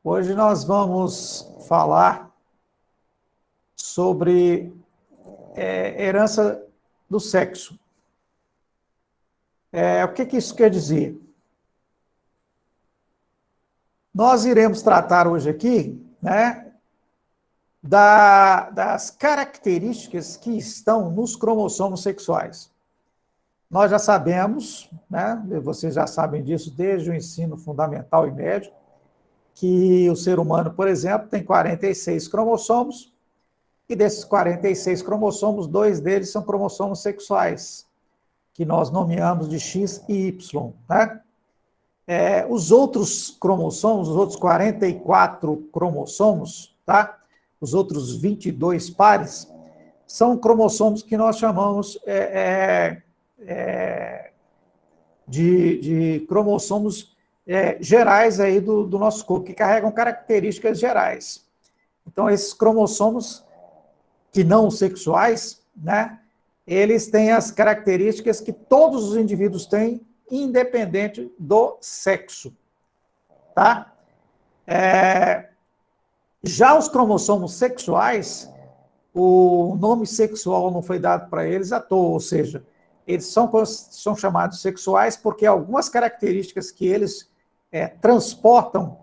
Hoje nós vamos falar sobre herança do sexo. O que isso quer dizer? Nós iremos tratar hoje aqui, né, das características que estão nos cromossomos sexuais. Nós já sabemos, né, vocês já sabem disso desde o ensino fundamental e médio, que o ser humano, por exemplo, tem 46 cromossomos, e desses 46 cromossomos, 2 deles são cromossomos sexuais, que nós nomeamos de X e Y, né? Os outros cromossomos, os outros 44 cromossomos, tá? Os outros 22 pares, são cromossomos que nós chamamos de cromossomos gerais aí do nosso corpo, que carregam características gerais. Então, esses cromossomos que não sexuais, né, eles têm as características que todos os indivíduos têm, independente do sexo. Tá? Já os cromossomos sexuais, o nome sexual não foi dado para eles à toa, ou seja, eles são chamados sexuais porque algumas características que eles transportam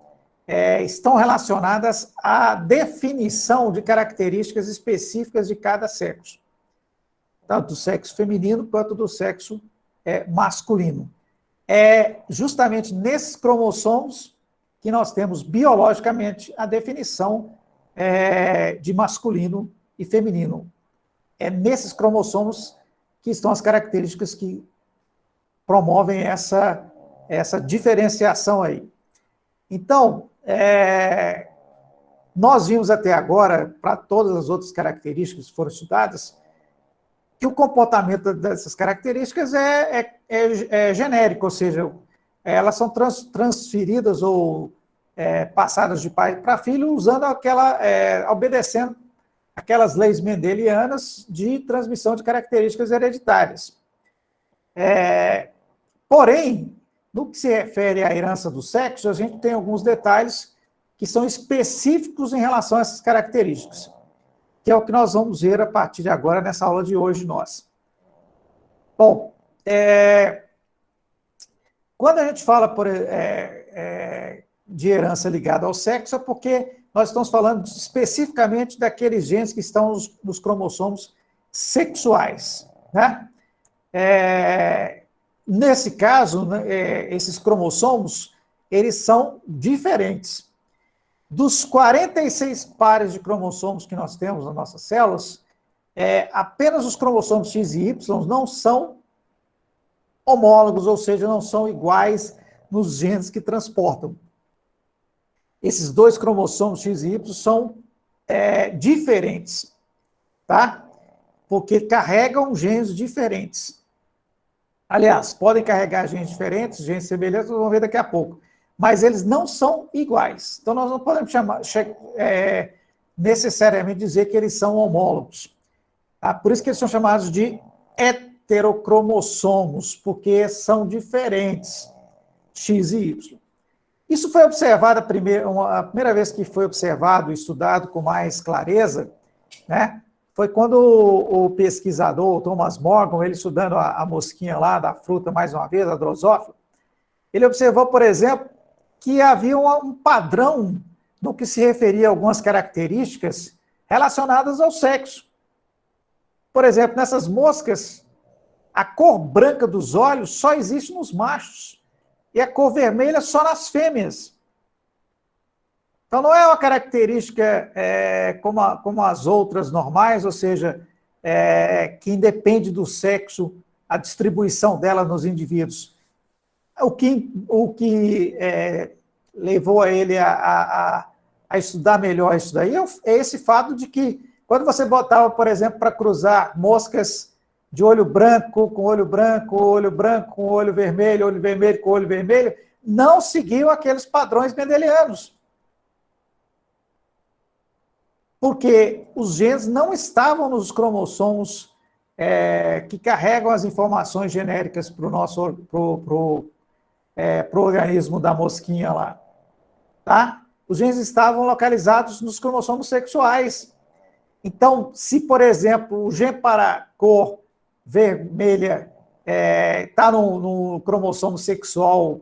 estão relacionadas à definição de características específicas de cada sexo, tanto do sexo feminino quanto do sexo masculino. É justamente nesses cromossomos que nós temos biologicamente a definição de masculino e feminino. É nesses cromossomos que estão as características que promovem essa diferenciação aí. Então, nós vimos até agora, para todas as outras características que foram estudadas, que o comportamento dessas características é genérico, ou seja, elas são transferidas ou passadas de pai para filho usando obedecendo aquelas leis mendelianas de transmissão de características hereditárias. Porém, no que se refere à herança do sexo, a gente tem alguns detalhes que são específicos em relação a essas características, que é o que nós vamos ver a partir de agora nessa aula de hoje nós. Bom, quando a gente fala de herança ligada ao sexo, é porque nós estamos falando especificamente daqueles genes que estão nos cromossomos sexuais, né? Nesse caso, esses cromossomos, eles são diferentes. Dos 46 pares de cromossomos que nós temos nas nossas células, apenas os cromossomos X e Y não são homólogos, ou seja, não são iguais nos genes que transportam. Esses 2 cromossomos X e Y são diferentes, tá? Porque carregam genes diferentes. Aliás, podem carregar genes diferentes, genes semelhantes, nós vamos ver daqui a pouco. Mas eles não são iguais. Então, nós não podemos necessariamente dizer que eles são homólogos. Tá? Por isso que eles são chamados de heterocromossomos, porque são diferentes, X e Y. Isso foi observado a primeira vez que foi observado e estudado com mais clareza, né? Foi quando o pesquisador Thomas Morgan, ele estudando a mosquinha lá da fruta mais uma vez, a drosófila, ele observou, por exemplo, que havia um padrão no que se referia a algumas características relacionadas ao sexo. Por exemplo, nessas moscas, a cor branca dos olhos só existe nos machos e a cor vermelha só nas fêmeas. Então, não é uma característica como as outras normais, ou seja, que independe do sexo, a distribuição dela nos indivíduos. O que levou a ele a estudar melhor isso daí é esse fato de que, quando você botava, por exemplo, para cruzar moscas de olho branco com olho branco, olho branco com olho vermelho com olho vermelho, não seguiam aqueles padrões mendelianos. Porque os genes não estavam nos cromossomos que carregam as informações genéricas para o nosso organismo da mosquinha lá. Tá? os genes estavam localizados nos cromossomos sexuais. Então, se, por exemplo, o gene para a cor vermelha está no cromossomo sexual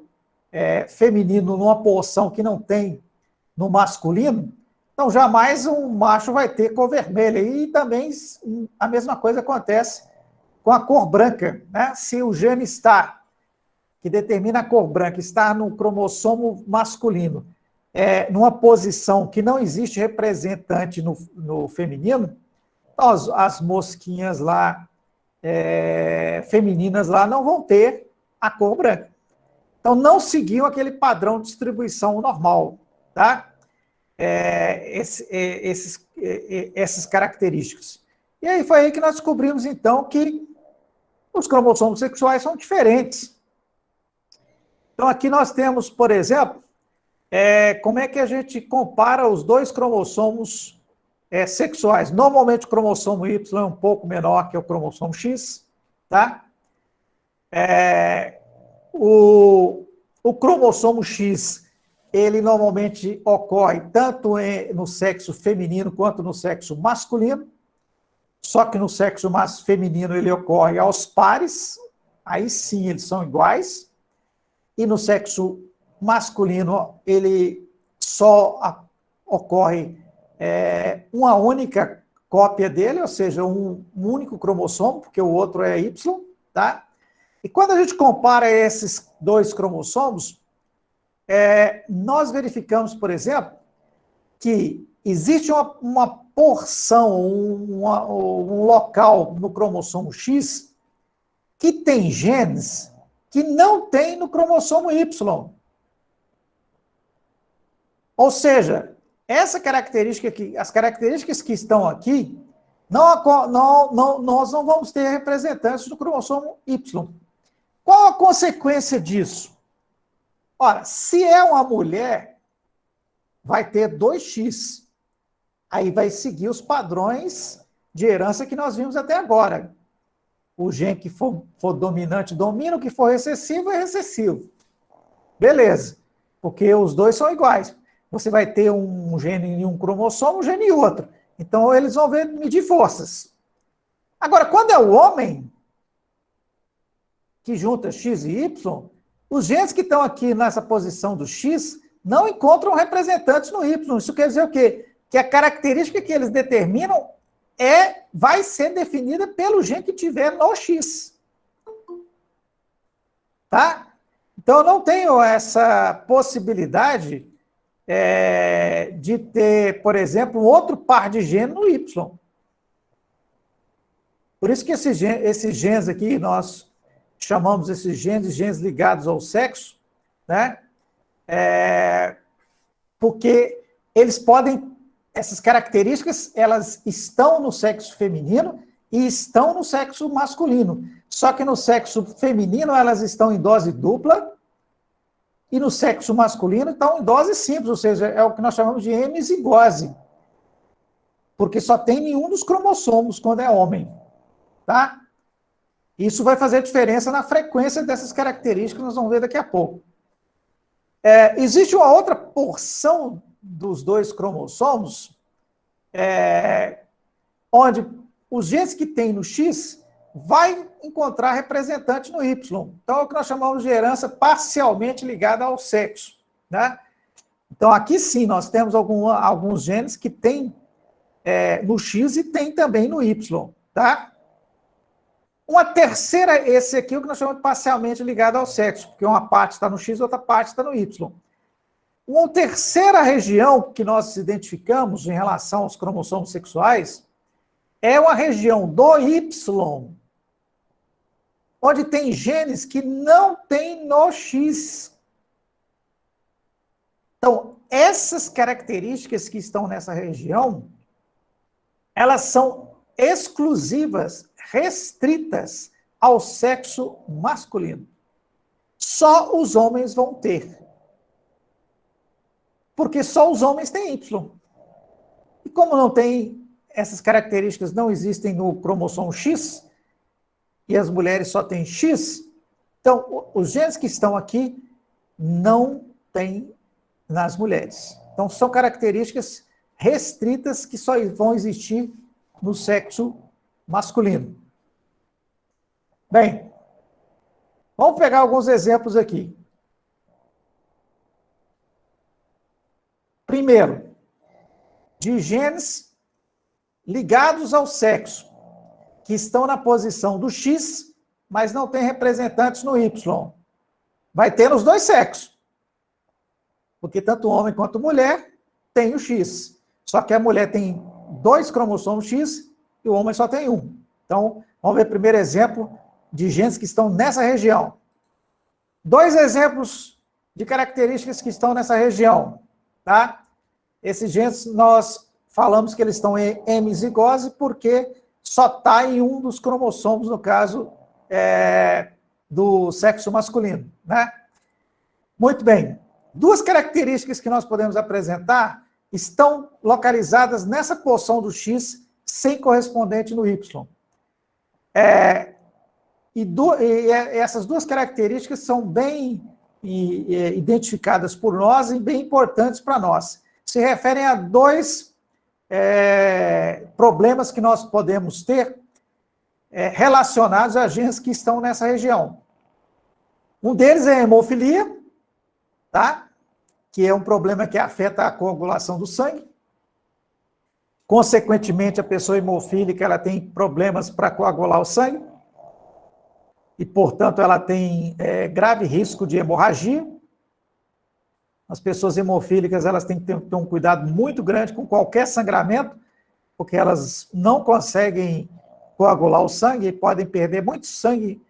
feminino, numa porção que não tem no masculino, então jamais um macho vai ter cor vermelha. E também a mesma coisa acontece com a cor branca, né? Se o gene que determina a cor branca, está no cromossomo masculino, numa posição que não existe representante no feminino, então as mosquinhas lá, femininas lá, não vão ter a cor branca. Então, não seguiam aquele padrão de distribuição normal, tá? Essas características. E aí foi aí que nós descobrimos, então, que os cromossomos sexuais são diferentes. Então, aqui nós temos, por exemplo, como é que a gente compara os dois cromossomos sexuais. Normalmente, o cromossomo Y é um pouco menor que o cromossomo X, tá? O cromossomo X, ele normalmente ocorre tanto no sexo feminino quanto no sexo masculino, só que no sexo feminino ele ocorre aos pares, aí sim eles são iguais, e no sexo masculino ele só ocorre uma única cópia dele, ou seja, um único cromossomo, porque o outro é Y, tá? E quando a gente compara esses dois cromossomos, nós verificamos, por exemplo, que existe uma porção, um local no cromossomo X que tem genes que não tem no cromossomo Y. Ou seja, essa característica aqui, as características que estão aqui, nós não vamos ter representantes do cromossomo Y. Qual a consequência disso? Ora, se é uma mulher, vai ter 2X. Aí vai seguir os padrões de herança que nós vimos até agora. O gene que for dominante domina, o que for recessivo é recessivo. Beleza, porque os dois são iguais. Você vai ter um gene em um cromossomo, um gene em outro. Então, eles vão medir forças. Agora, quando é o homem que junta X e Y, os genes que estão aqui nessa posição do X não encontram representantes no Y. Isso quer dizer o quê? Que a característica que eles determinam vai ser definida pelo gene que tiver no X. Tá? Então, eu não tenho essa possibilidade de ter, por exemplo, um outro par de gene no Y. Por isso que esses genes aqui, nós chamamos esses genes ligados ao sexo, né? Porque eles podem, essas características, elas estão no sexo feminino e estão no sexo masculino. Só que no sexo feminino elas estão em dose dupla e no sexo masculino estão em dose simples, ou seja, é o que nós chamamos de hemizigose. Porque só tem nenhum dos cromossomos quando é homem, tá? Isso vai fazer diferença na frequência dessas características que nós vamos ver daqui a pouco. Existe uma outra porção dos dois cromossomos, onde os genes que tem no X vai encontrar representante no Y. Então, é o que nós chamamos de herança parcialmente ligada ao sexo, né? Então, aqui sim, nós temos alguns genes que tem no X e tem também no Y, tá? Uma terceira, esse aqui é o que nós chamamos de parcialmente ligado ao sexo, porque uma parte está no X e outra parte está no Y. Uma terceira região que nós identificamos em relação aos cromossomos sexuais é uma região do Y, onde tem genes que não tem no X. Então, essas características que estão nessa região, elas são exclusivas, restritas ao sexo masculino. Só os homens vão ter. Porque só os homens têm Y. E como não tem, essas características não existem no cromossomo X, e as mulheres só têm X, então os genes que estão aqui não tem nas mulheres. Então, são características restritas que só vão existir no sexo masculino. Bem, vamos pegar alguns exemplos aqui. Primeiro, de genes ligados ao sexo, que estão na posição do X, mas não tem representantes no Y. Vai ter nos dois sexos. Porque tanto homem quanto mulher tem o X. Só que a mulher tem 2 cromossomos X e o homem só tem 1. Então, vamos ver o primeiro exemplo de genes que estão nessa região. 2 exemplos de características que estão nessa região. Tá? Esses genes, nós falamos que eles estão em hemizigose porque só está em um dos cromossomos, no caso do sexo masculino. Né? Muito bem. 2 características que nós podemos apresentar estão localizadas nessa porção do X sem correspondente no Y. Essas 2 características são bem identificadas por nós e bem importantes para nós. Se referem a 2 problemas que nós podemos ter relacionados a genes que estão nessa região. Um deles é a hemofilia, tá? Que é um problema que afeta a coagulação do sangue. Consequentemente, a pessoa hemofílica ela tem problemas para coagular o sangue e, portanto, ela tem grave risco de hemorragia. As pessoas hemofílicas elas têm que ter um cuidado muito grande com qualquer sangramento, porque elas não conseguem coagular o sangue e podem perder muito sangue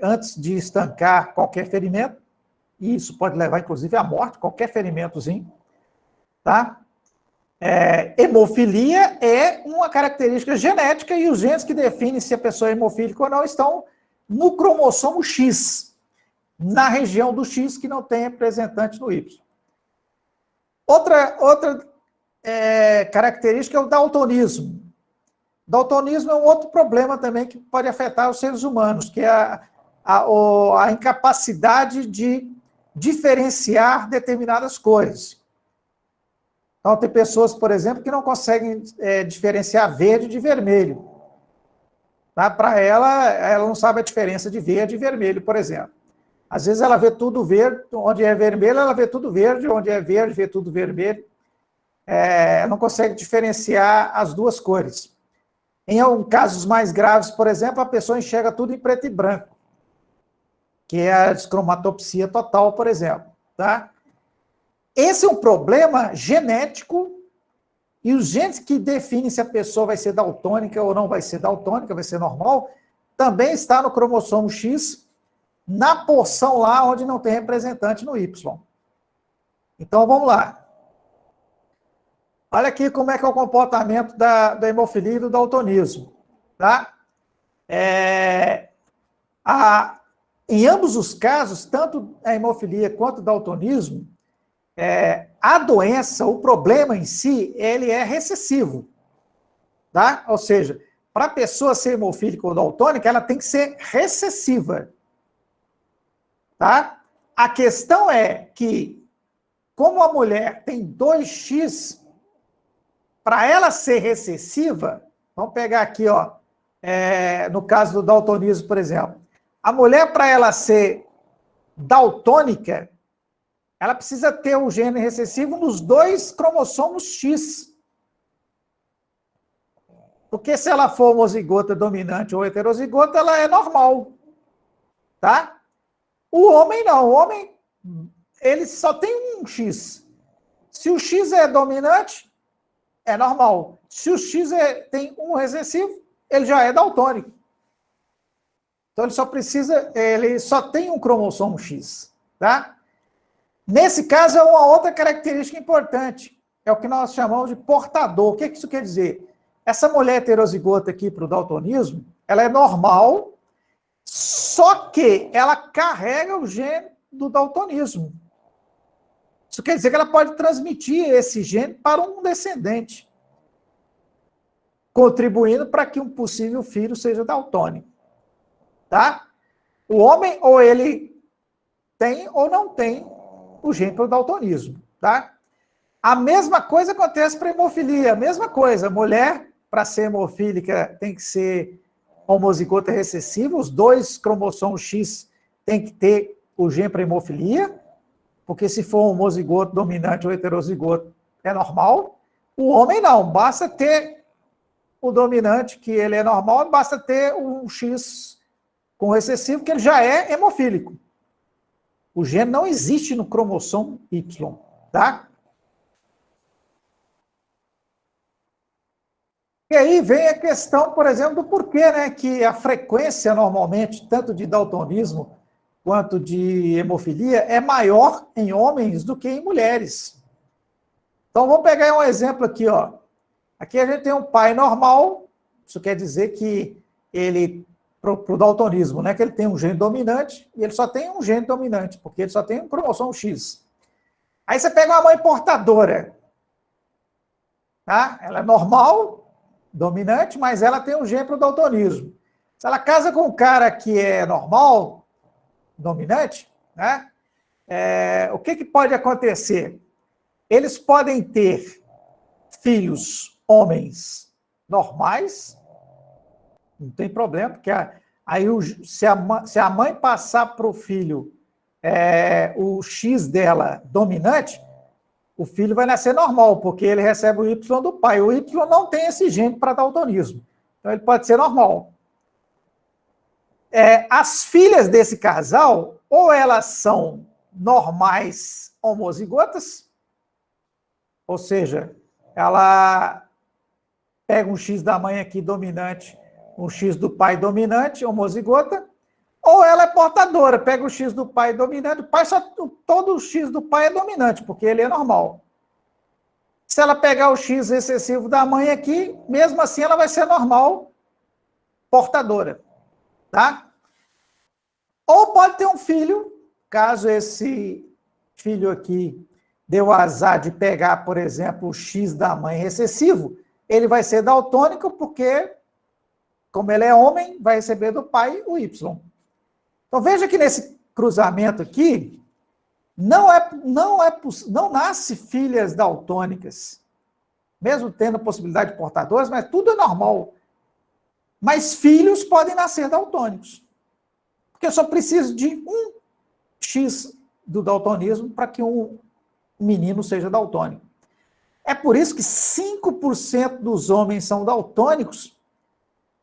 antes de estancar qualquer ferimento. E isso pode levar, inclusive, à morte, qualquer ferimentozinho. Tá? Hemofilia é uma característica genética e os genes que definem se a pessoa é hemofílica ou não estão no cromossomo X, na região do X que não tem representante no Y. Outra característica é o daltonismo. Daltonismo é um outro problema também que pode afetar os seres humanos, que é a incapacidade de diferenciar determinadas cores. Então, tem pessoas, por exemplo, que não conseguem diferenciar verde de vermelho. Tá? Para ela não sabe a diferença de verde e vermelho, por exemplo. Às vezes ela vê tudo verde, onde é vermelho, ela vê tudo verde, onde é verde, vê tudo vermelho. Não consegue diferenciar as 2 cores. Em casos mais graves, por exemplo, a pessoa enxerga tudo em preto e branco, que é a descromatopsia total, por exemplo. Tá? Esse é um problema genético e os genes que definem se a pessoa vai ser daltônica ou não vai ser daltônica, vai ser normal, também está no cromossomo X, na porção lá onde não tem representante no Y. Então, vamos lá. Olha aqui como é que é o comportamento da hemofilia e do daltonismo. Tá? Em ambos os casos, tanto a hemofilia quanto o daltonismo, a doença, o problema em si, ele é recessivo. Tá? Ou seja, para a pessoa ser hemofílica ou daltônica, ela tem que ser recessiva. Tá? A questão é que, como a mulher tem 2X, para ela ser recessiva, vamos pegar aqui, ó, no caso do daltonismo, por exemplo, a mulher, para ela ser daltônica, ela precisa ter o gene recessivo nos 2 cromossomos X. Porque se ela for homozigota dominante ou heterozigota, ela é normal. Tá? O homem não. O homem, ele só tem um X. Se o X é dominante, é normal. Se o X tem um recessivo, ele já é daltônico. Então, ele só tem um cromossomo X. Tá? Nesse caso, é uma outra característica importante. É o que nós chamamos de portador. O que isso quer dizer? Essa mulher heterozigota aqui para o daltonismo, ela é normal, só que ela carrega o gene do daltonismo. Isso quer dizer que ela pode transmitir esse gene para um descendente, contribuindo para que um possível filho seja daltônico. Tá? O homem, ou ele tem ou não tem o gene para o daltonismo. Tá? A mesma coisa acontece para hemofilia, a mesma coisa. Mulher, para ser hemofílica, tem que ser homozigota recessiva, os dois cromossomos X tem que ter o gene para hemofilia, porque se for homozigoto dominante ou heterozigoto, é normal. O homem não, basta ter o dominante, que ele é normal, basta ter um X com recessivo, que ele já é hemofílico. O gene não existe no cromossomo Y, tá? E aí vem a questão, por exemplo, do porquê, né, que a frequência, normalmente, tanto de daltonismo quanto de hemofilia, é maior em homens do que em mulheres. Então, vamos pegar um exemplo aqui, ó. Aqui a gente tem um pai normal, isso quer dizer que ele, para o daltonismo, né, que ele tem um gene dominante, e ele só tem um gene dominante, porque ele só tem um cromossomo X. Aí você pega uma mãe portadora, tá? Ela é normal, dominante, mas ela tem um gene para o daltonismo. Se ela casa com um cara que é normal, dominante, né? O que pode acontecer? Eles podem ter filhos homens normais, não tem problema, porque aí se a mãe passar para o filho o X dela dominante, o filho vai nascer normal, porque ele recebe o Y do pai. O Y não tem esse gene para daltonismo. Então, ele pode ser normal. As filhas desse casal, ou elas são normais homozigotas, ou seja, ela pega um X da mãe aqui dominante, um X do pai dominante, homozigota, ou ela é portadora, pega o X do pai dominante, todo o X do pai é dominante, porque ele é normal. Se ela pegar o X recessivo da mãe aqui, mesmo assim ela vai ser normal, portadora, tá? Ou pode ter um filho, caso esse filho aqui dê o azar de pegar, por exemplo, o X da mãe recessivo, ele vai ser daltônico, porque, como ele é homem, vai receber do pai o Y. Então, veja que nesse cruzamento aqui, não nasce filhas daltônicas, mesmo tendo possibilidade de portadores, mas tudo é normal. Mas filhos podem nascer daltônicos. Porque eu só preciso de um X do daltonismo para que um menino seja daltônico. É por isso que 5% dos homens são daltônicos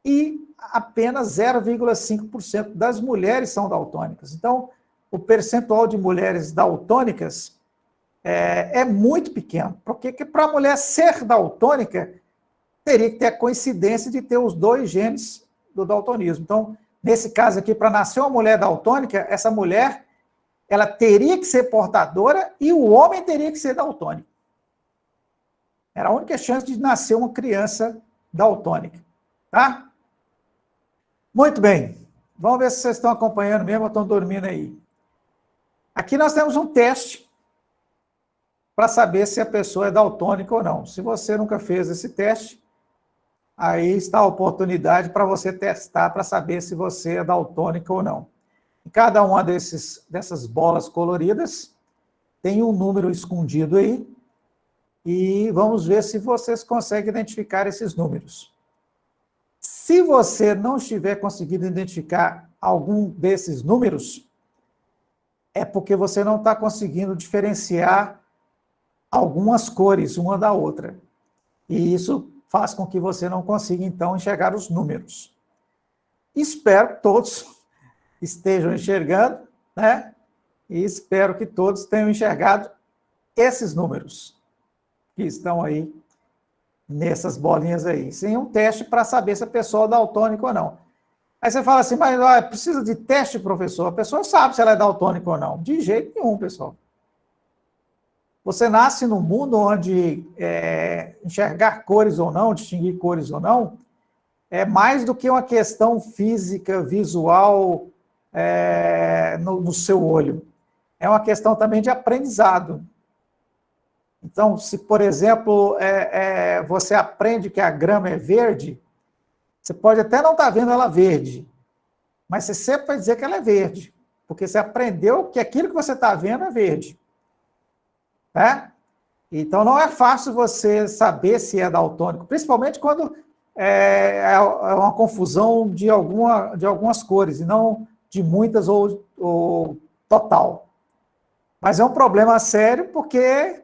e apenas 0,5% das mulheres são daltônicas. Então, o percentual de mulheres daltônicas é muito pequeno. Porque para a mulher ser daltônica, teria que ter a coincidência de ter os dois genes do daltonismo. Então, nesse caso aqui, para nascer uma mulher daltônica, essa mulher, ela teria que ser portadora e o homem teria que ser daltônico. Era a única chance de nascer uma criança daltônica. Tá? Muito bem. Vamos ver se vocês estão acompanhando mesmo ou estão dormindo aí. Aqui nós temos um teste para saber se a pessoa é daltônica ou não. Se você nunca fez esse teste, aí está a oportunidade para você testar para saber se você é daltônica ou não. Em cada uma dessas bolas coloridas tem um número escondido aí e vamos ver se vocês conseguem identificar esses números. Se você não estiver conseguindo identificar algum desses números, é porque você não está conseguindo diferenciar algumas cores uma da outra. E isso faz com que você não consiga, então, enxergar os números. Espero que todos estejam enxergando, né? E espero que todos tenham enxergado esses números que estão aí nessas bolinhas aí. Sem um teste para saber se a pessoa é daltônica ou não. Aí você fala assim, mas precisa de teste, professor? A pessoa sabe se ela é daltônica ou não. De jeito nenhum, pessoal. Você nasce num mundo onde enxergar cores ou não, distinguir cores ou não, é mais do que uma questão física, visual, no seu olho. É uma questão também de aprendizado. Então, se, por exemplo, você aprende que a grama é verde, você pode até não estar vendo ela verde, mas você sempre vai dizer que ela é verde, porque você aprendeu que aquilo que você está vendo é verde. Né? Então, não é fácil você saber se é daltônico, principalmente quando é uma confusão de algumas cores, e não de muitas ou total. Mas é um problema sério porque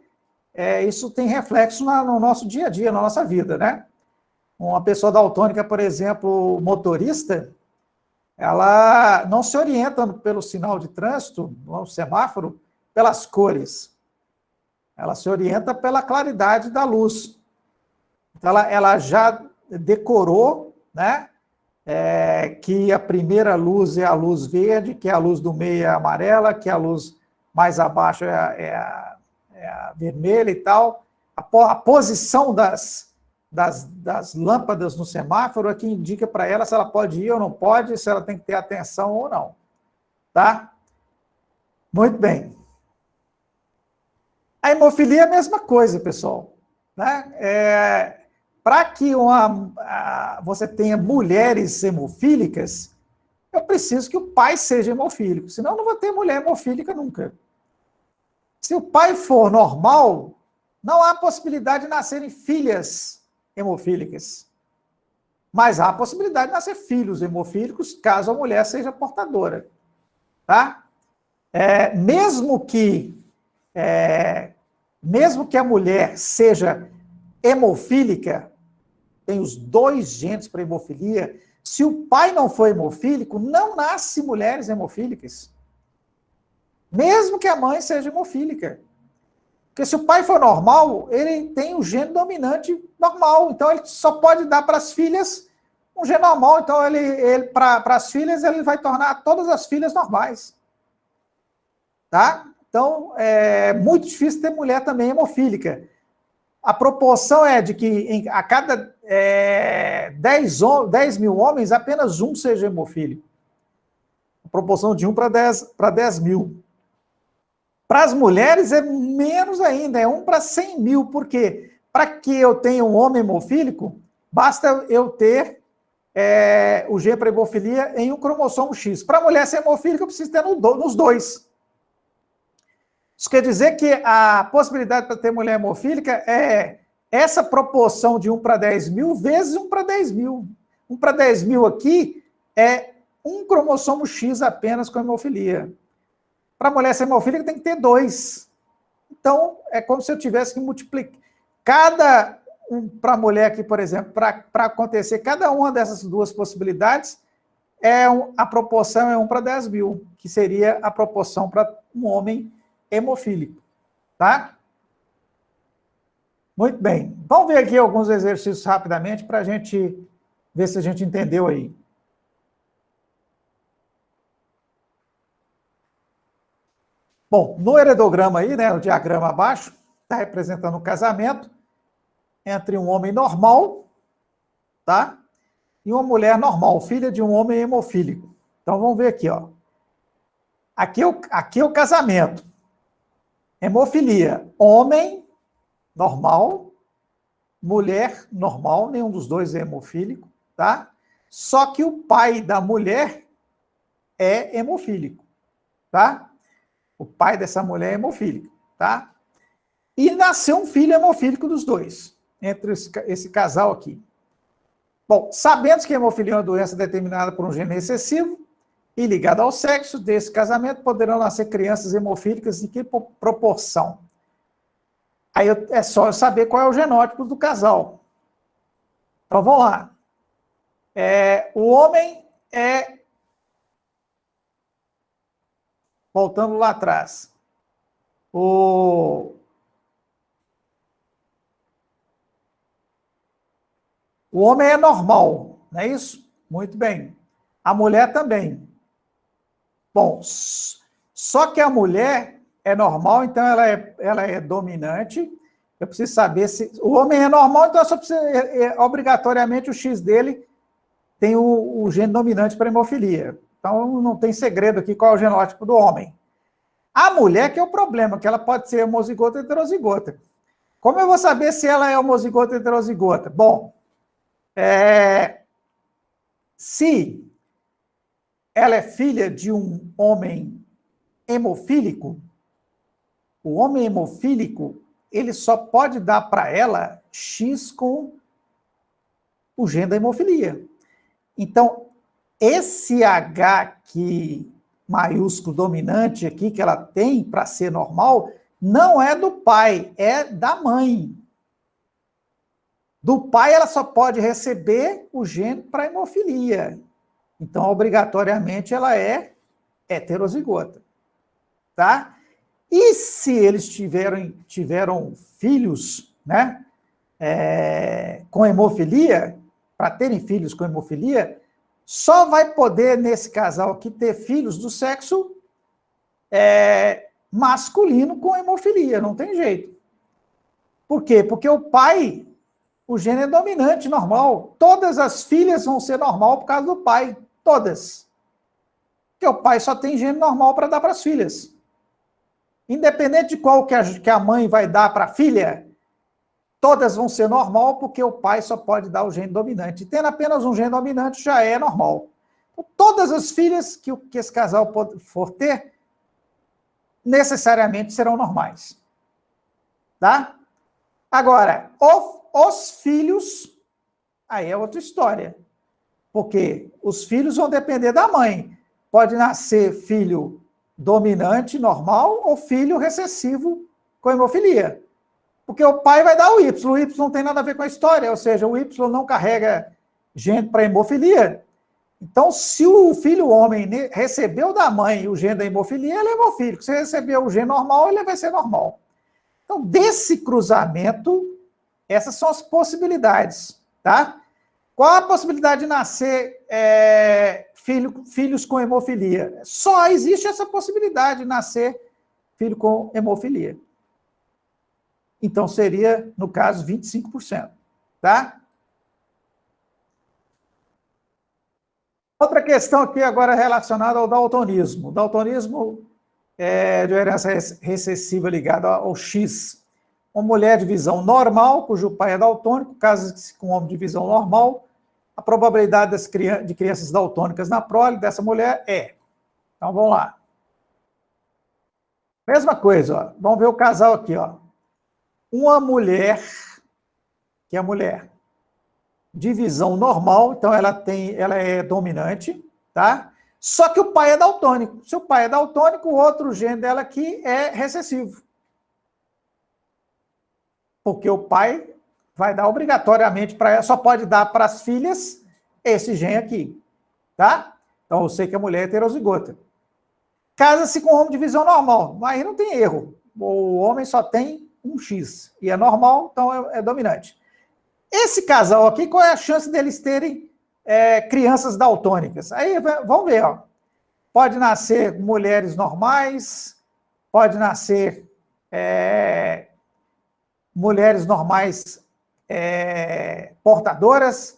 isso tem reflexo no nosso dia a dia, na nossa vida, né? Uma pessoa daltônica, por exemplo, motorista, ela não se orienta pelo sinal de trânsito, no semáforo, pelas cores. Ela se orienta pela claridade da luz. Então, ela já decorou, né? Que a primeira luz é a luz verde, que a luz do meio é a amarela, que a luz mais abaixo é a vermelha e tal. A posição das lâmpadas no semáforo é que indica para ela se ela pode ir ou não pode, se ela tem que ter atenção ou não. Tá? Muito bem. A hemofilia é a mesma coisa, pessoal. Né? Para que você tenha mulheres hemofílicas, eu preciso que o pai seja hemofílico, senão eu não vou ter mulher hemofílica nunca. Se o pai for normal, não há possibilidade de nascerem filhas hemofílicas. Mas há a possibilidade de nascer filhos hemofílicos, caso a mulher seja portadora. Tá? Mesmo que a mulher seja hemofílica, tem os dois genes para hemofilia, se o pai não for hemofílico, não nasce mulheres hemofílicas. Mesmo que a mãe seja hemofílica. Porque se o pai for normal, ele tem o gene dominante normal. Então, ele só pode dar para as filhas um gene normal. Então, para as filhas, ele vai tornar todas as filhas normais. Tá? Então, é muito difícil ter mulher também hemofílica. A proporção é de que a cada 10 mil homens, apenas um seja hemofílico. A proporção de 1 para 10 mil. Para as mulheres é menos ainda, é 1 para 100 mil. Por quê? Para que eu tenha um homem hemofílico, basta eu ter o gene para hemofilia em um cromossomo X. Para a mulher ser hemofílica, eu preciso ter nos dois. Isso quer dizer que a possibilidade para ter mulher hemofílica é essa proporção de 1 para 10 mil vezes 1 para 10 mil. 1 para 10 mil aqui é um cromossomo X apenas com hemofilia. Para a mulher ser hemofílica tem que ter 2. Então, é como se eu tivesse que multiplicar. Para a mulher aqui, por exemplo, para acontecer cada uma dessas duas possibilidades, a proporção é 1 para 10 mil, que seria a proporção para um homem hemofílico, tá? Muito bem. Vamos ver aqui alguns exercícios rapidamente para a gente ver se a gente entendeu aí. Bom, no heredograma aí, né, o diagrama abaixo, está representando um casamento entre um homem normal, tá? E uma mulher normal, filha de um homem hemofílico. Então, vamos ver aqui, ó. Aqui é o casamento. Hemofilia, homem normal, mulher normal, nenhum dos dois é hemofílico, tá? Só que o pai da mulher é hemofílico, tá? O pai dessa mulher é hemofílico, tá? E nasceu um filho hemofílico dos dois, entre esse casal aqui. Bom, sabendo que a hemofilia é uma doença determinada por um gene recessivo e ligada ao sexo desse casamento, poderão nascer crianças hemofílicas em que proporção? Aí é só eu saber qual é o genótipo do casal. Então, vamos lá. O homem é... Voltando lá atrás. O homem é normal, não é isso? Muito bem. A mulher também. Bom, só que a mulher é normal, então ela é dominante. Eu preciso saber se... O homem é normal, então eu só preciso... obrigatoriamente, o X dele tem o gene dominante para hemofilia. Então, não tem segredo aqui qual é o genótipo do homem. A mulher que é o problema, que ela pode ser homozigota ou heterozigota. Como eu vou saber se ela é homozigota ou heterozigota? Bom, se ela é filha de um homem hemofílico, o homem hemofílico, ele só pode dar para ela X com o gene da hemofilia. Então, esse H aqui, maiúsculo dominante aqui, que ela tem para ser normal, não é do pai, é da mãe. Do pai, ela só pode receber o gene para hemofilia. Então, obrigatoriamente, ela é heterozigota. Tá? E se eles tiveram filhos, né, com hemofilia, para terem filhos com hemofilia, só vai poder, nesse casal aqui, ter filhos do sexo masculino com hemofilia, não tem jeito. Por quê? Porque o pai, o gene é dominante, normal. Todas as filhas vão ser normal por causa do pai, todas. Porque o pai só tem gene normal para dar para as filhas. Independente de qual que a mãe vai dar para a filha, todas vão ser normal, porque o pai só pode dar o gene dominante. E tendo apenas um gene dominante, já é normal. Então, todas as filhas que esse casal for ter, necessariamente serão normais. Tá? Agora, os filhos, aí é outra história. Porque os filhos vão depender da mãe. Pode nascer filho dominante, normal, ou filho recessivo com hemofilia. Porque o pai vai dar o Y não tem nada a ver com a história, ou seja, o Y não carrega gene para hemofilia. Então, se o filho homem recebeu da mãe o gene da hemofilia, ele é hemofílico. Se recebeu o gene normal, ele vai ser normal. Então, desse cruzamento, essas são as possibilidades, tá? Qual a possibilidade de nascer filhos com hemofilia? Só existe essa possibilidade de nascer filho com hemofilia. Então, seria, no caso, 25%, tá? Outra questão aqui agora relacionada ao daltonismo. O daltonismo é de herança recessiva ligada ao X. Uma mulher de visão normal, cujo pai é daltônico, casa-se com um homem de visão normal, a probabilidade de crianças daltônicas na prole dessa mulher é. Então, vamos lá. Mesma coisa, ó. Vamos ver o casal aqui, ó. Uma mulher, que é a mulher de visão normal, então ela é dominante, tá? Só que o pai é daltônico. Se o pai é daltônico, o outro gene dela aqui é recessivo. Porque o pai vai dar obrigatoriamente para ela, só pode dar para as filhas esse gene aqui, tá? Então eu sei que a mulher é heterozigota. Casa-se com um homem de visão normal, aí não tem erro. O homem só tem um X e é normal, então é dominante. Esse casal aqui, qual é a chance deles terem crianças daltônicas? Aí vamos ver, ó. Pode nascer mulheres normais, pode nascer mulheres normais portadoras,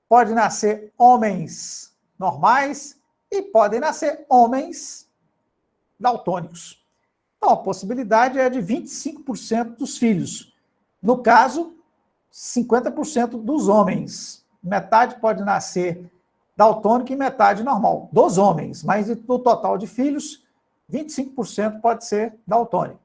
pode nascer homens normais e podem nascer homens daltônicos. Então, a possibilidade é de 25% dos filhos. No caso, 50% dos homens. Metade pode nascer daltônico e metade normal. Dos homens, mas do total de filhos, 25% pode ser daltônico.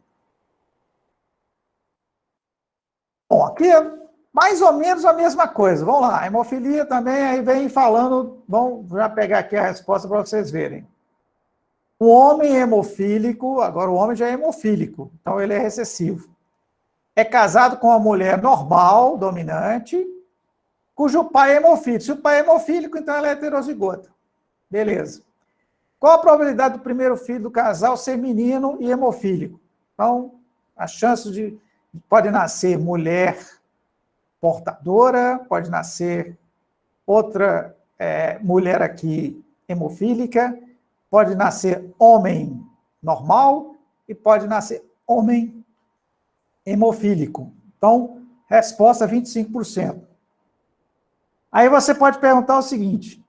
Bom, aqui é mais ou menos a mesma coisa. Vamos lá, a hemofilia também, aí vem falando, vamos já pegar aqui a resposta para vocês verem. O homem hemofílico, agora o homem já é hemofílico, então ele é recessivo. É casado com uma mulher normal, dominante, cujo pai é hemofílico. Se o pai é hemofílico, então ela é heterozigota. Beleza. Qual a probabilidade do primeiro filho do casal ser menino e hemofílico? Então, a chance de... Pode nascer mulher portadora, pode nascer outra mulher aqui hemofílica, pode nascer homem normal e pode nascer homem hemofílico. Então, resposta 25%. Aí você pode perguntar o seguinte: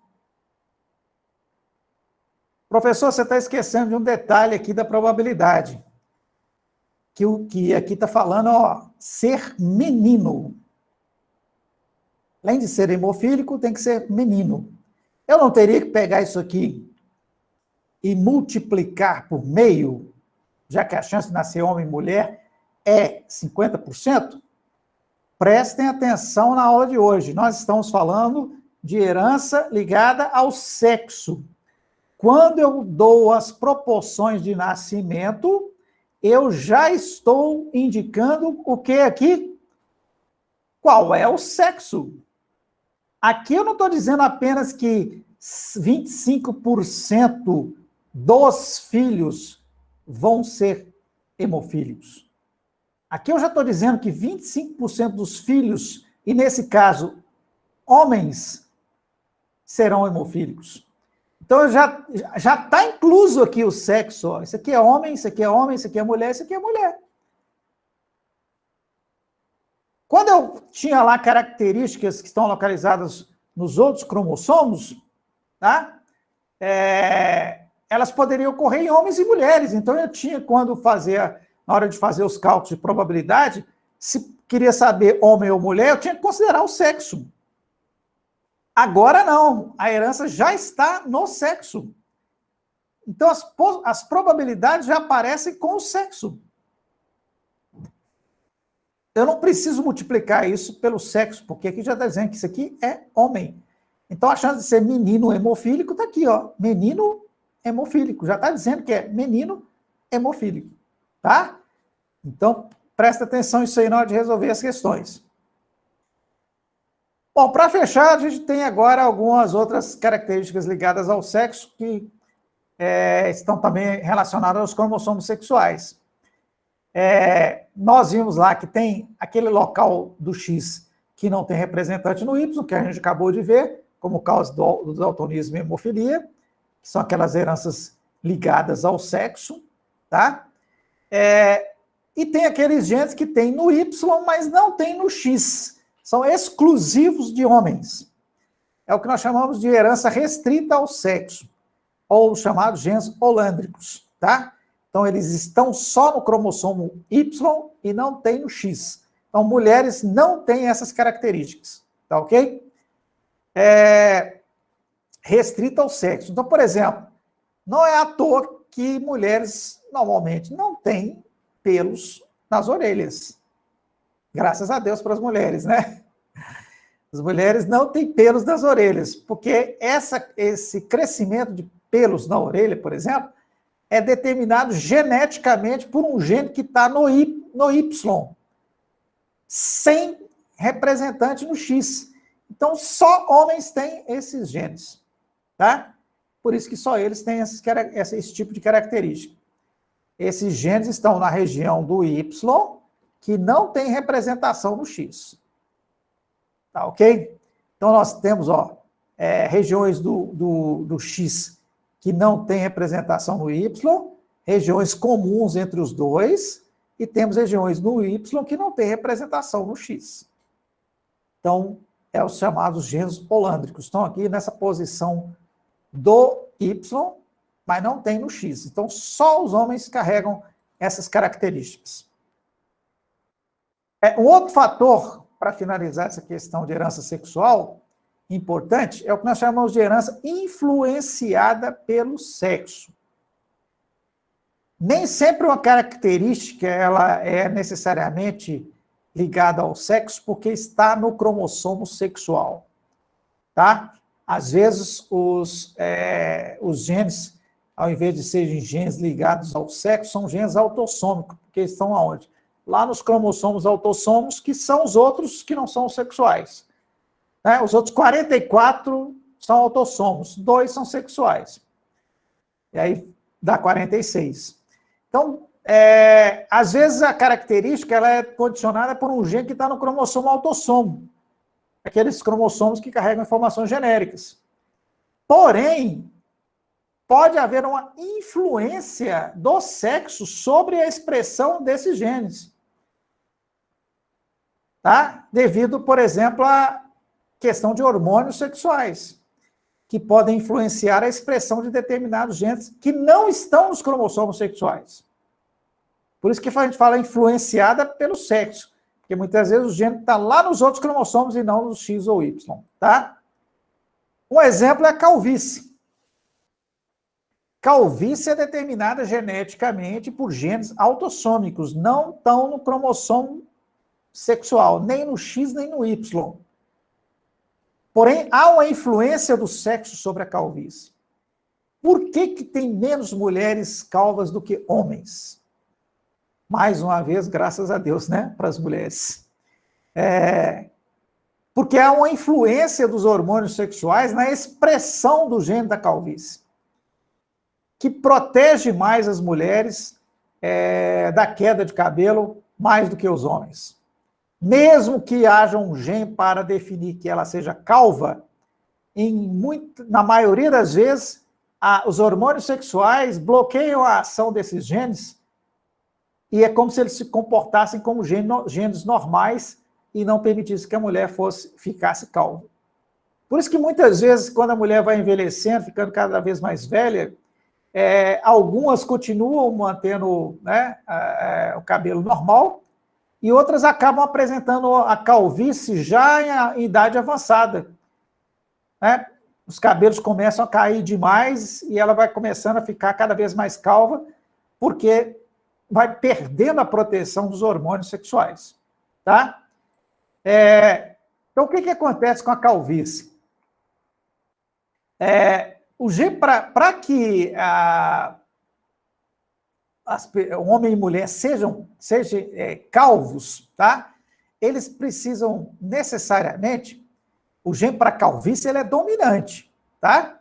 professor, você está esquecendo de um detalhe aqui da probabilidade. Que aqui está falando, ó, ser menino. Além de ser hemofílico, tem que ser menino. Eu não teria que pegar isso aqui e multiplicar por meio, já que a chance de nascer homem e mulher é 50%? Prestem atenção na aula de hoje. Nós estamos falando de herança ligada ao sexo. Quando eu dou as proporções de nascimento, eu já estou indicando o que aqui? Qual é o sexo? Aqui eu não estou dizendo apenas que 25% dos filhos vão ser hemofílicos. Aqui eu já estou dizendo que 25% dos filhos, e nesse caso, homens, serão hemofílicos. Então já está incluso aqui o sexo. Ó. Isso aqui é homem, isso aqui é homem, isso aqui é mulher, isso aqui é mulher. Quando eu tinha lá características que estão localizadas nos outros cromossomos, tá? Elas poderiam ocorrer em homens e mulheres. Então eu tinha, na hora de fazer os cálculos de probabilidade, se queria saber homem ou mulher, eu tinha que considerar o sexo. Agora não, a herança já está no sexo. Então as probabilidades já aparecem com o sexo. Eu não preciso multiplicar isso pelo sexo, porque aqui já está dizendo que isso aqui é homem. Então a chance de ser menino hemofílico está aqui, ó. Menino hemofílico. Já está dizendo que é menino hemofílico. Tá? Então, presta atenção nisso aí na hora de resolver as questões. Bom, para fechar, a gente tem agora algumas outras características ligadas ao sexo que estão também relacionadas aos cromossomos sexuais. Nós vimos lá que tem aquele local do X que não tem representante no Y, que a gente acabou de ver, como causa do daltonismo e hemofilia, que são aquelas heranças ligadas ao sexo, tá? E tem aqueles genes que tem no Y, mas não tem no X. São exclusivos de homens. É o que nós chamamos de herança restrita ao sexo, ou os chamados genes holândricos, tá? Então, eles estão só no cromossomo Y e não tem no X. Então, mulheres não têm essas características, tá ok? Restrita ao sexo. Então, por exemplo, não é à toa que mulheres normalmente não têm pelos nas orelhas. Graças a Deus para as mulheres, né? As mulheres não têm pelos nas orelhas, porque esse crescimento de pelos na orelha, por exemplo, é determinado geneticamente por um gene que está no Y, sem representante no X. Então, só homens têm esses genes, tá? Por isso que só eles têm esse tipo de característica. Esses genes estão na região do Y, que não tem representação no X. Tá ok? Então, nós temos regiões do X que não tem representação no Y, regiões comuns entre os dois, e temos regiões no Y que não tem representação no X. Então, os chamados genes holândricos. Estão aqui nessa posição do Y, mas não tem no X. Então, só os homens carregam essas características. Um outro fator, para finalizar essa questão de herança sexual, importante, é o que nós chamamos de herança influenciada pelo sexo. Nem sempre uma característica ela é necessariamente ligada ao sexo, porque está no cromossomo sexual, tá? Às vezes, os genes, ao invés de serem genes ligados ao sexo, são genes autossômicos, porque estão aonde? Lá nos cromossomos autossômicos, que são os outros que não são sexuais. Né? Os outros 44 são autossômicos, 2 são sexuais. E aí dá 46. Então, às vezes a característica ela é condicionada por um gene que está no cromossomo autossomo. Aqueles cromossomos que carregam informações genéricas. Porém, pode haver uma influência do sexo sobre a expressão desses genes. Tá? Devido, por exemplo, à questão de hormônios sexuais, que podem influenciar a expressão de determinados genes que não estão nos cromossomos sexuais. Por isso que a gente fala influenciada pelo sexo, porque muitas vezes o gene está lá nos outros cromossomos e não nos X ou Y, tá? Um exemplo é a calvície. Calvície é determinada geneticamente por genes autossômicos, não estão no cromossomo sexual, nem no X nem no Y. Porém, há uma influência do sexo sobre a calvície. Por que tem menos mulheres calvas do que homens? Mais uma vez, graças a Deus, né, para as mulheres. Porque há uma influência dos hormônios sexuais na expressão do gene da calvície, que protege mais as mulheres da queda de cabelo mais do que os homens. Mesmo que haja um gene para definir que ela seja calva, na maioria das vezes, os hormônios sexuais bloqueiam a ação desses genes e é como se eles se comportassem como genes normais e não permitissem que a mulher ficasse calva. Por isso que muitas vezes, quando a mulher vai envelhecendo, ficando cada vez mais velha, algumas continuam mantendo, né, o cabelo normal e outras acabam apresentando a calvície já em idade avançada, né? Os cabelos começam a cair demais e ela vai começando a ficar cada vez mais calva, porque vai perdendo a proteção dos hormônios sexuais, tá? Então, o que acontece com a calvície? Para que homem e mulher sejam calvos, tá? Eles precisam necessariamente, o gene para calvície ele é dominante, tá?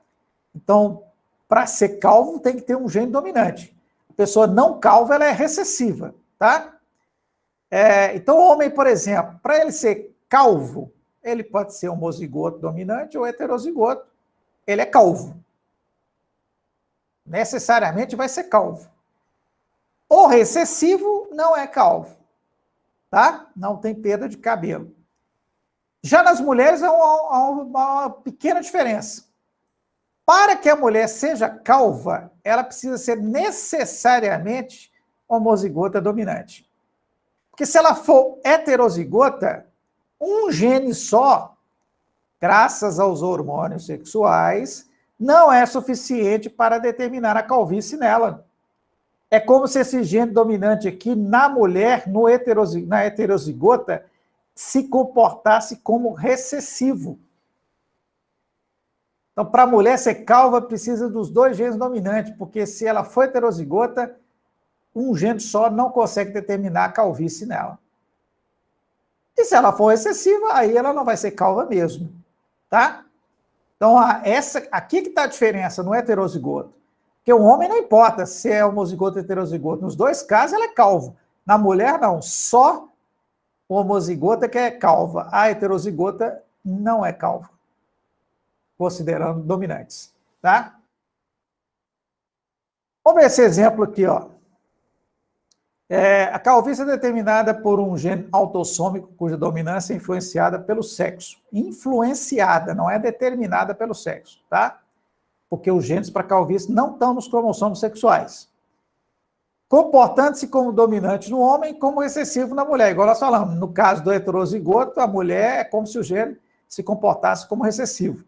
Então, para ser calvo tem que ter um gene dominante. A pessoa não calva, ela é recessiva, tá? Então, o homem, por exemplo, para ele ser calvo, ele pode ser homozigoto dominante ou heterozigoto. Ele é calvo. Necessariamente vai ser calvo. O recessivo não é calvo, tá? Não tem perda de cabelo. Já nas mulheres há uma pequena diferença. Para que a mulher seja calva, ela precisa ser necessariamente homozigota dominante. Porque se ela for heterozigota, um gene só, graças aos hormônios sexuais, não é suficiente para determinar a calvície nela. É como se esse gene dominante aqui, na mulher, na heterozigota, se comportasse como recessivo. Então, para a mulher ser calva, precisa dos dois genes dominantes, porque se ela for heterozigota, um gene só não consegue determinar a calvície nela. E se ela for recessiva, aí ela não vai ser calva mesmo, tá? Então, aqui que está a diferença no heterozigoto. Porque o homem não importa se é homozigoto ou heterozigoto. Nos dois casos, ela é calva. Na mulher, não. Só o homozigota que é calva. A heterozigota não é calva, considerando dominantes, tá? Vamos ver esse exemplo aqui, ó. A calvície é determinada por um gene autossômico cuja dominância é influenciada pelo sexo. Influenciada, não é determinada pelo sexo, tá? Porque os genes para calvície não estão nos cromossomos sexuais. Comportando-se como dominante no homem e como recessivo na mulher. Igual nós falamos, no caso do heterozigoto, a mulher é como se o gene se comportasse como recessivo.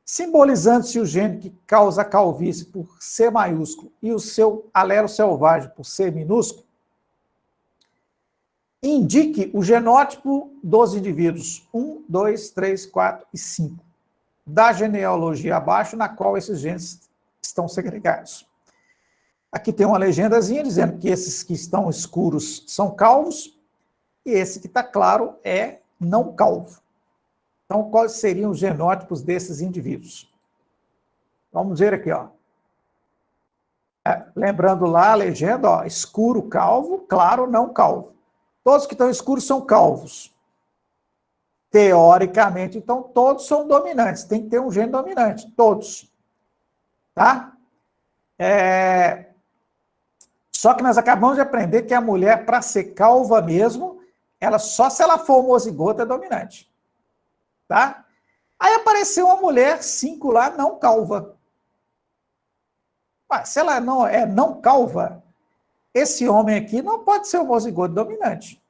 Simbolizando-se o gene que causa a calvície por C maiúsculo e o seu alelo selvagem por C minúsculo, indique o genótipo dos indivíduos 1, 2, 3, 4 e 5, da genealogia abaixo, na qual esses genes estão segregados. Aqui tem uma legendazinha dizendo que esses que estão escuros são calvos e esse que está claro é não calvo. Então, quais seriam os genótipos desses indivíduos? Vamos ver aqui, ó. Lembrando lá a legenda, ó, escuro, calvo, claro, não calvo. Todos que estão escuros são calvos. Teoricamente, então, todos são dominantes. Tem que ter um gene dominante, todos. Tá? Só que nós acabamos de aprender que a mulher, para ser calva mesmo, só se ela for homozigota é dominante. Tá? Aí apareceu uma mulher 5 lá, não calva. Se ela não é não calva, esse homem aqui não pode ser homozigoto dominante.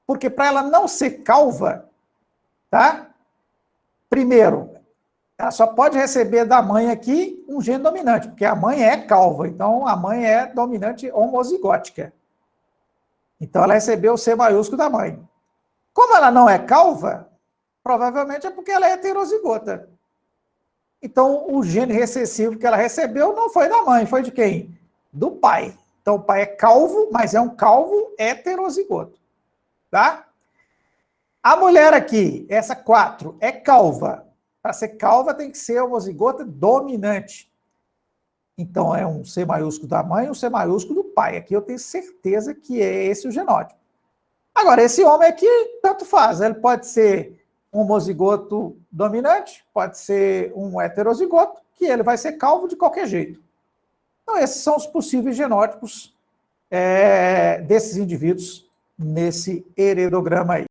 Porque para ela não ser calva, tá? Primeiro, ela só pode receber da mãe aqui um gene dominante, porque a mãe é calva, então a mãe é dominante homozigótica. Então ela recebeu o C maiúsculo da mãe. Como ela não é calva, provavelmente é porque ela é heterozigota. Então o gene recessivo que ela recebeu não foi da mãe, foi de quem? Do pai. Então o pai é calvo, mas é um calvo heterozigoto. Tá? A mulher aqui, essa 4, é calva. Para ser calva tem que ser homozigota dominante. Então é um C maiúsculo da mãe e um C maiúsculo do pai. Aqui eu tenho certeza que é esse o genótipo. Agora, esse homem aqui, tanto faz. Ele pode ser um homozigoto dominante, pode ser um heterozigoto, que ele vai ser calvo de qualquer jeito. Então, esses são os possíveis genótipos desses indivíduos nesse heredograma aí.